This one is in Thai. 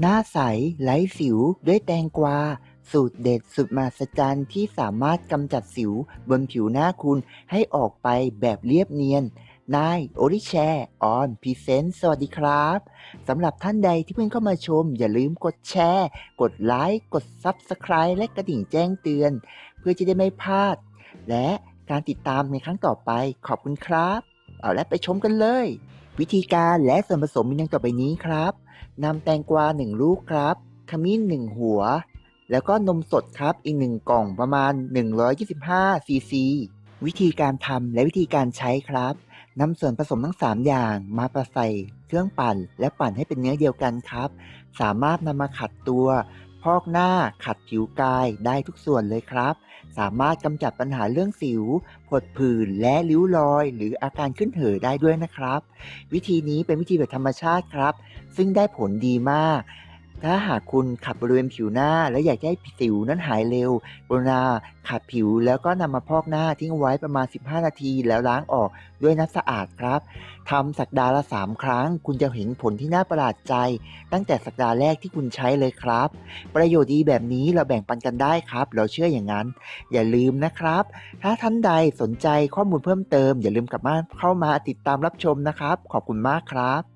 หน้าใสไร้สิวด้วยแตงกวาสูตรเด็ดสุดมหัศจรรย์ที่สามารถกำจัดสิวบนผิวหน้าคุณให้ออกไปแบบเรียบเนียนนายโอริแชร์ออนพรีเซนต์สวัสดีครับสำหรับท่านใดที่เพิ่งเข้ามาชมอย่าลืมกดแชร์กดไลค์กด Subscribe และกระดิ่งแจ้งเตือนเพื่อจะได้ไม่พลาดและการติดตามในครั้งต่อไปขอบคุณครับเอาละไปชมกันเลยวิธีการและส่วนผสมมีดังต่อไปนี้ครับ นำแตงกวา1ลูกครับขมิ้น1หัวแล้วก็นมสดครับอีก1กล่องประมาณ125ซีซีวิธีการทำและวิธีการใช้ครับนำส่วนผสมทั้ง3อย่างมาประใส่เครื่องปั่นและปั่นให้เป็นเนื้อเดียวกันครับสามารถนำมาขัดตัวพอกหน้าขัดผิวกายได้ทุกส่วนเลยครับสามารถกำจัดปัญหาเรื่องสิวผดผื่นและริ้วรอยหรืออาการขึ้นเห่อได้ด้วยนะครับวิธีนี้เป็นวิธีแบบธรรมชาติครับ ซึ่งได้ผลดีมาก ถ้าหากคุณขัดบริเวณผิวหน้าและอยากให้สิวนั้นหายเร็วกรุณาขัดผิวแล้วก็นำมาพอกหน้าทิ้งไว้ประมาณ15นาทีแล้วล้างออกด้วยน้ำสะอาดครับทำสัปดาห์ละ3ครั้งคุณจะเห็นผลที่น่าประหลาดใจตั้งแต่สัปดาห์แรกที่คุณใช้เลยครับประโยชน์ดีแบบนี้เราแบ่งปันกันได้ครับเราเชื่ออย่างนั้นอย่าลืมนะครับถ้าท่านใดสนใจข้อมูลเพิ่มเติมอย่าลืมกลับมาเข้ามาติดตามรับชมนะครับขอบคุณมากครับ